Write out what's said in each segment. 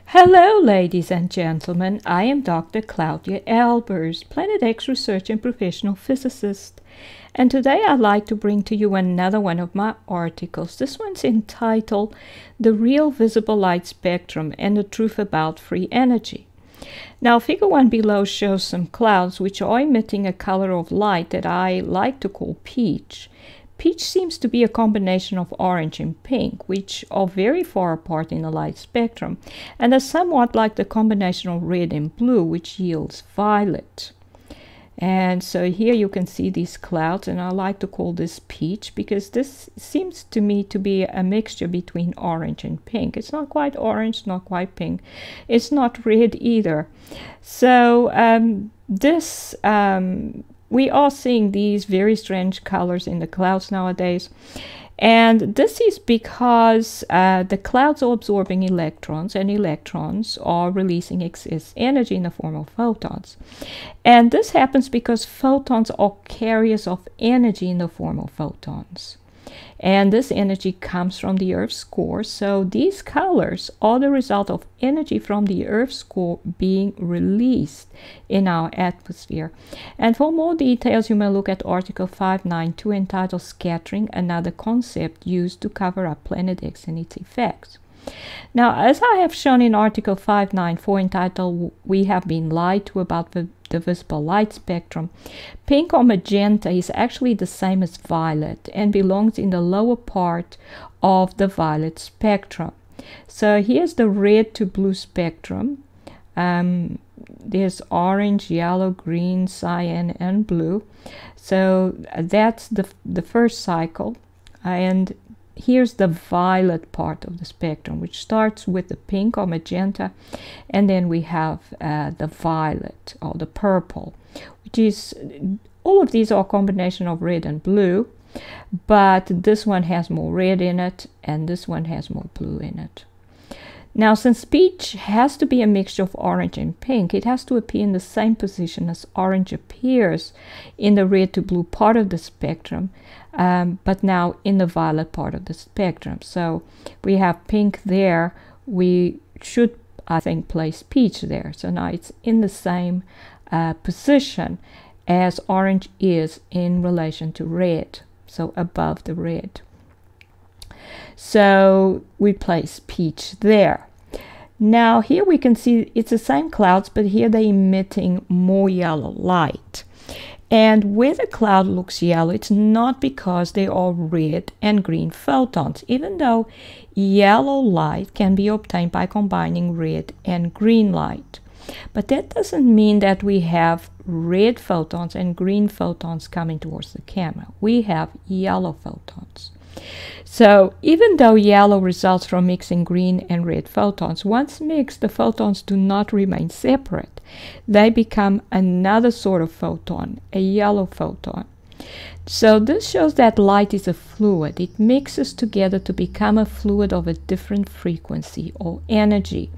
Hello, ladies and gentlemen. I am Dr. Claudia Albers, Planet X research and professional physicist. And today I'd like to bring to you another one of my articles. This one's entitled The Real Visible Light Spectrum and the Truth About Free Energy. Now, figure 1 below shows some clouds which are emitting a color of light that I like to call peach. Peach seems to be a combination of orange and pink, which are very far apart in the light spectrum, and are somewhat like the combination of red and blue, which yields violet. And so here you can see these clouds, and I like to call this peach because this seems to me to be a mixture between orange and pink. It's not quite orange, not quite pink. It's not red either. So we are seeing these very strange colors in the clouds nowadays. And this is because the clouds are absorbing electrons, and electrons are releasing excess energy in the form of photons. And this happens because photons are carriers of energy in the form of photons. And this energy comes from the Earth's core. So these colors are the result of energy from the Earth's core being released in our atmosphere. And for more details, you may look at Article 592 entitled Scattering, Another Concept Used to Cover Up Planet X and Its Effects. Now, as I have shown in Article 594 entitled We Have Been Lied to About the Visible Light Spectrum, pink or magenta is actually the same as violet and belongs in the lower part of the violet spectrum. So here's the red to blue spectrum. There's orange, yellow, green, cyan, and blue. So that's the first cycle. And here's the violet part of the spectrum, which starts with the pink or magenta, and then we have the violet or the purple, which is, all of these are a combination of red and blue, but this one has more red in it and this one has more blue in it. Now, since peach has to be a mixture of orange and pink, it has to appear in the same position as orange appears in the red to blue part of the spectrum, but now in the violet part of the spectrum. So we have pink there. We should, I think, place peach there. So now it's in the same position as orange is in relation to red, so above the red. So we place peach there. Now here we can see it's the same clouds, but here they're emitting more yellow light. And where the cloud looks yellow, it's not because they are red and green photons, even though yellow light can be obtained by combining red and green light. But that doesn't mean that we have red photons and green photons coming towards the camera. We have yellow photons. So even though yellow results from mixing green and red photons, once mixed, the photons do not remain separate. They become another sort of photon, a yellow photon. So this shows that light is a fluid. It mixes together to become a fluid of a different frequency or energy.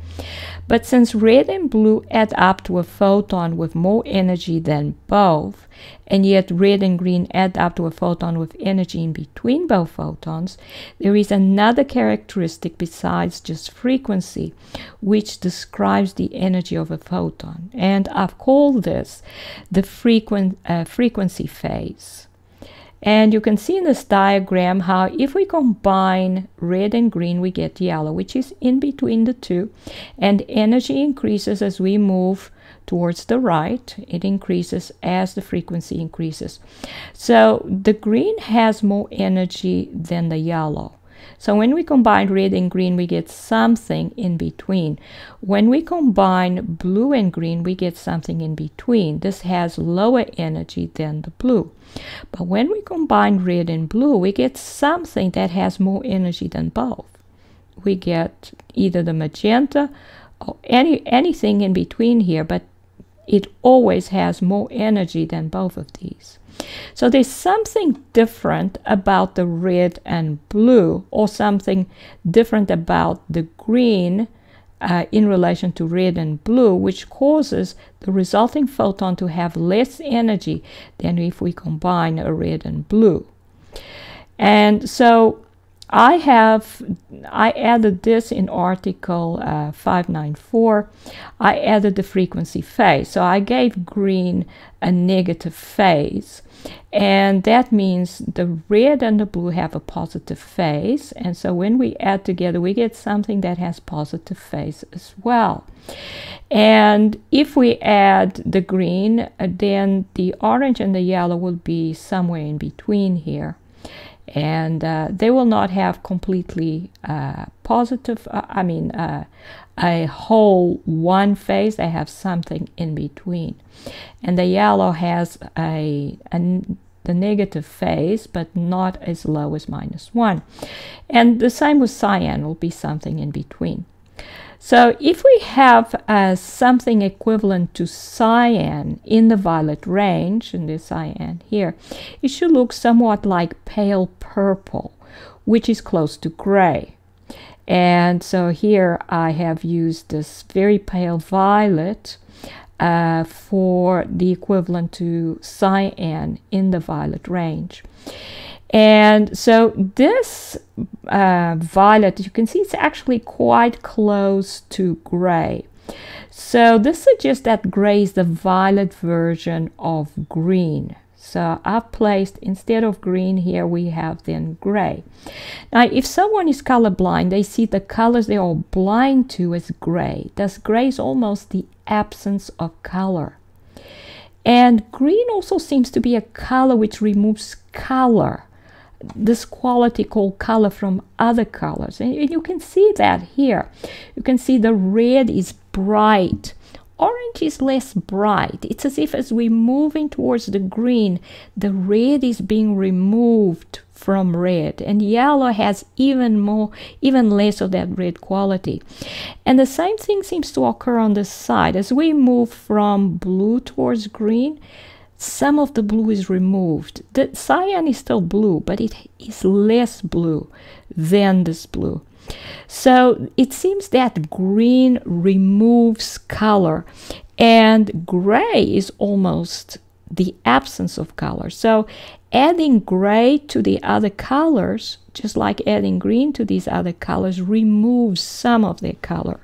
But since red and blue add up to a photon with more energy than both, and yet red and green add up to a photon with energy in between both photons, there is another characteristic besides just frequency, which describes the energy of a photon. And I've called this the frequency phase. And you can see in this diagram how if we combine red and green, we get yellow, which is in between the two. And energy increases as we move towards the right. It increases as the frequency increases. So the green has more energy than the yellow. So when we combine red and green, we get something in between. When we combine blue and green, we get something in between. This has lower energy than the blue. But when we combine red and blue, we get something that has more energy than both. We get either the magenta or anything in between here, but it always has more energy than both of these. So there's something different about the red and blue, or something different about the green in relation to red and blue, which causes the resulting photon to have less energy than if we combine a red and blue. And so I added this in article 594. I added the frequency phase. So I gave green a negative phase. And that means the red and the blue have a positive phase. And so when we add together, we get something that has positive phase as well. And if we add the green, then the orange and the yellow will be somewhere in between here. And they will not have completely positive, a whole one phase. They have something in between. And the yellow has the negative phase, but not as low as -1. And the same with cyan, will be something in between. So if we have something equivalent to cyan in the violet range, and this cyan here, it should look somewhat like pale purple, which is close to gray. And so here I have used this very pale violet for the equivalent to cyan in the violet range. And so this violet, you can see it's actually quite close to gray. So this suggests that gray is the violet version of green. So I've placed, instead of green here, we have then gray. Now, if someone is colorblind, they see the colors they are blind to as gray. Thus, gray is almost the absence of color. And green also seems to be a color which removes color, this quality called color, from other colors. And you can see that here. You can see the red is bright. Orange is less bright. It's as if as we're moving towards the green, the red is being removed from red, and yellow has even less of that red quality. And the same thing seems to occur on this side. As we move from blue towards green, some of the blue is removed. The cyan is still blue, but it is less blue than this blue. So it seems that green removes color, and gray is almost the absence of color. So adding gray to the other colors, just like adding green to these other colors, removes some of their color.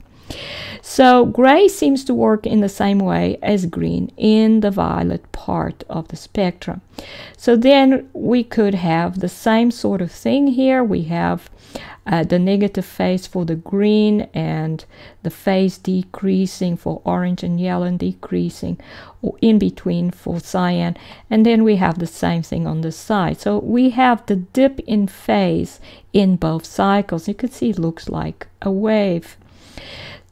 So gray seems to work in the same way as green in the violet part of the spectrum. So then we could have the same sort of thing here. We have the negative phase for the green, and the phase decreasing for orange and yellow, and decreasing or in between for cyan. And then we have the same thing on the side. So we have the dip in phase in both cycles. You can see it looks like a wave.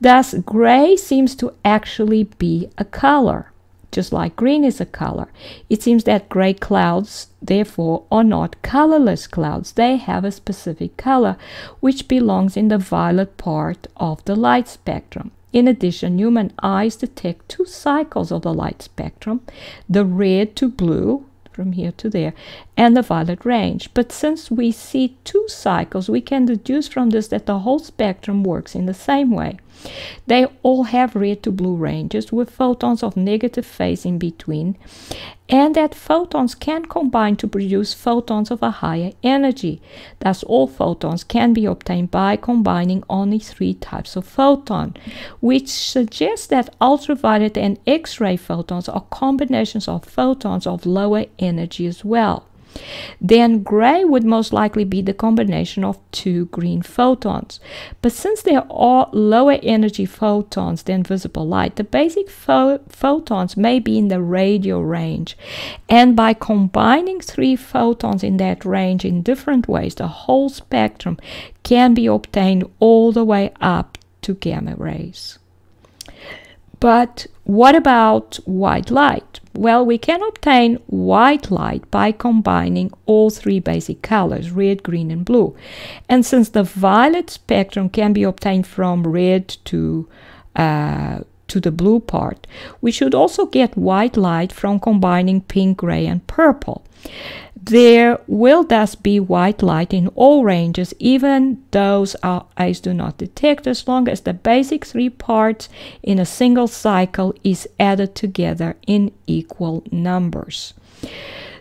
Thus, gray seems to actually be a color, just like green is a color. It seems that gray clouds, therefore, are not colorless clouds. They have a specific color, which belongs in the violet part of the light spectrum. In addition, human eyes detect two cycles of the light spectrum, the red to blue, from here to there, and the violet range. But since we see two cycles, we can deduce from this that the whole spectrum works in the same way. They all have red to blue ranges with photons of negative phase in between, and that photons can combine to produce photons of a higher energy. Thus, all photons can be obtained by combining only three types of photon, which suggests that ultraviolet and X-ray photons are combinations of photons of lower energy as well. Then gray would most likely be the combination of two green photons. But since there are lower energy photons than visible light, the basic photons may be in the radio range. And by combining three photons in that range in different ways, the whole spectrum can be obtained all the way up to gamma rays. But what about white light? Well, we can obtain white light by combining all three basic colors, red, green, and blue. And since the violet spectrum can be obtained from red to the blue part, we should also get white light from combining pink, gray, and purple. There will thus be white light in all ranges, even those our eyes do not detect, as long as the basic three parts in a single cycle is added together in equal numbers.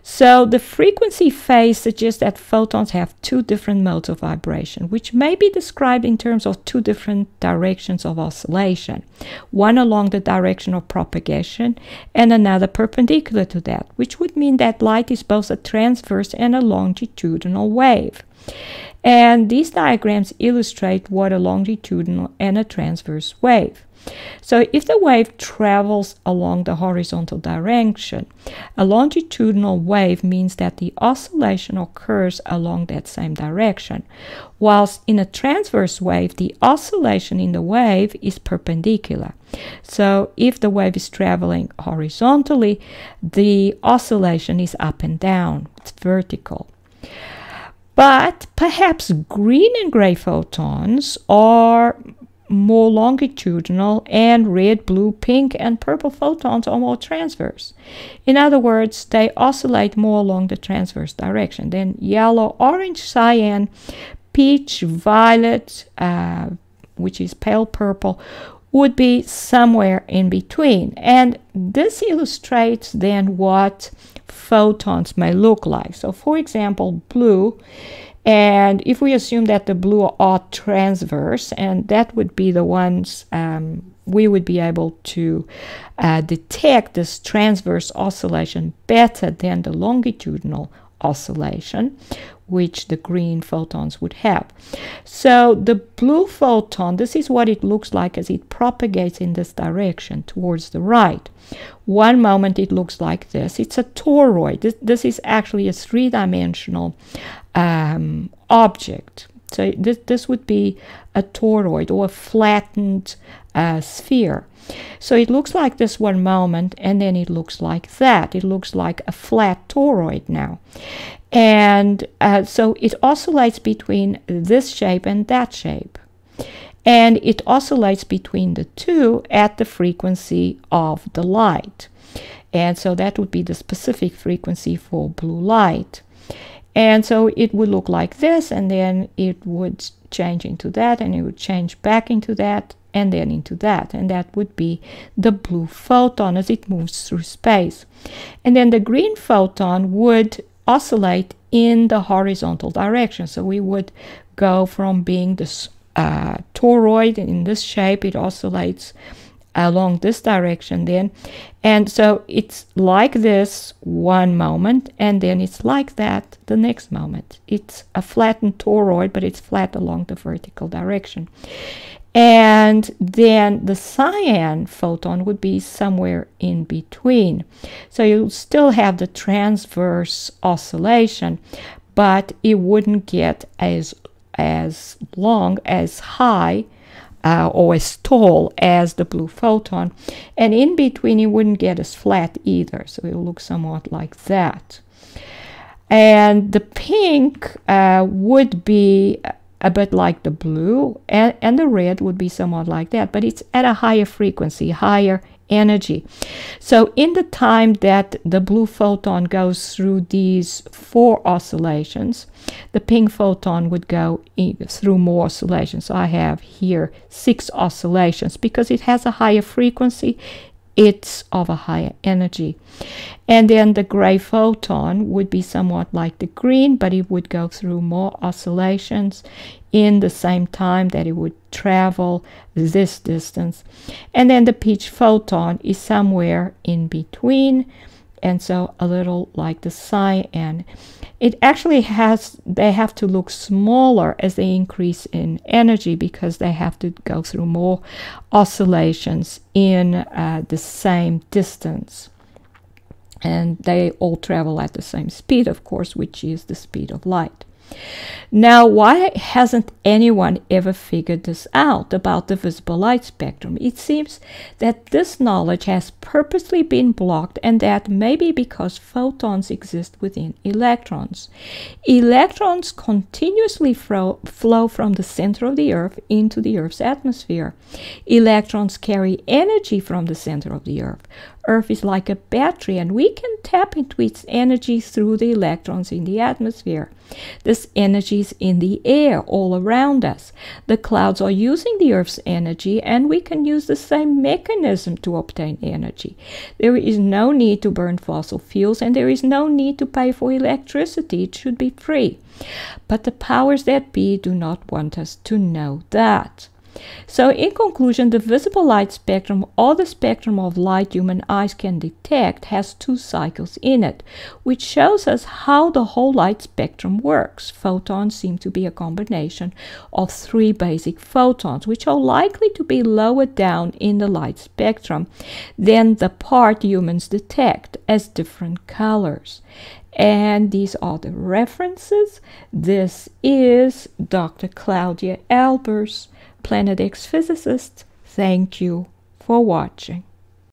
So the frequency phase suggests that photons have two different modes of vibration, which may be described in terms of two different directions of oscillation, one along the direction of propagation and another perpendicular to that, which would mean that light is both a transverse and a longitudinal wave. And these diagrams illustrate what a longitudinal and a transverse wave. So if the wave travels along the horizontal direction, a longitudinal wave means that the oscillation occurs along that same direction, whilst in a transverse wave, the oscillation in the wave is perpendicular. So if the wave is traveling horizontally, the oscillation is up and down, it's vertical. But perhaps green and gray photons are more longitudinal, and red, blue, pink, and purple photons are more transverse. In other words, they oscillate more along the transverse direction. Then yellow, orange, cyan, peach, violet, which is pale purple, would be somewhere in between. And this illustrates then what photons may look like. So for example, blue, and if we assume that the blue are transverse, and that would be the ones we would be able to detect this transverse oscillation better than the longitudinal oscillation, which the green photons would have. So the blue photon, this is what it looks like as it propagates in this direction towards the right. One moment it looks like this. It's a toroid. This is actually a three-dimensional object. So this would be a toroid or a flattened sphere. So it looks like this one moment, and then it looks like that. It looks like a flat toroid now. And so it oscillates between this shape and that shape. And it oscillates between the two at the frequency of the light. And so that would be the specific frequency for blue light. And so it would look like this, and then it would change into that, and it would change back into that, and then into that. And that would be the blue photon as it moves through space. And then the green photon would oscillate in the horizontal direction. So we would go from being this toroid in this shape, it oscillates along this direction then, and so it's like this one moment, and then it's like that the next moment. It's a flattened toroid, but it's flat along the vertical direction. And then the cyan photon would be somewhere in between. So you'll still have the transverse oscillation, but it wouldn't get as long, as high, or as tall as the blue photon. And in between, it wouldn't get as flat either. So it will look somewhat like that. And the pink would be a bit like the blue, and the red would be somewhat like that, but it's at a higher frequency, higher energy. So in the time that the blue photon goes through these 4 oscillations, the pink photon would go through more oscillations. So I have here 6 oscillations because it has a higher frequency. It's of a higher energy. And then the gray photon would be somewhat like the green, but it would go through more oscillations in the same time that it would travel this distance. And then the peach photon is somewhere in between, and so a little like the cyan. It actually they have to look smaller as they increase in energy because they have to go through more oscillations in the same distance. And they all travel at the same speed, of course, which is the speed of light. Now, why hasn't anyone ever figured this out about the visible light spectrum? It seems that this knowledge has purposely been blocked, and that may be because photons exist within electrons. Electrons continuously flow from the center of the Earth into the Earth's atmosphere. Electrons carry energy from the center of the Earth. Earth is like a battery, and we can tap into its energy through the electrons in the atmosphere. This energy is in the air all around us. The clouds are using the Earth's energy, and we can use the same mechanism to obtain energy. There is no need to burn fossil fuels, and there is no need to pay for electricity. It should be free. But the powers that be do not want us to know that. So in conclusion, the visible light spectrum, or the spectrum of light human eyes can detect, has 2 cycles in it, which shows us how the whole light spectrum works. Photons seem to be a combination of 3 basic photons, which are likely to be lower down in the light spectrum than the part humans detect as different colors. And these are the references. This is Dr. Claudia Albers, Planet X physicist. Thank you for watching.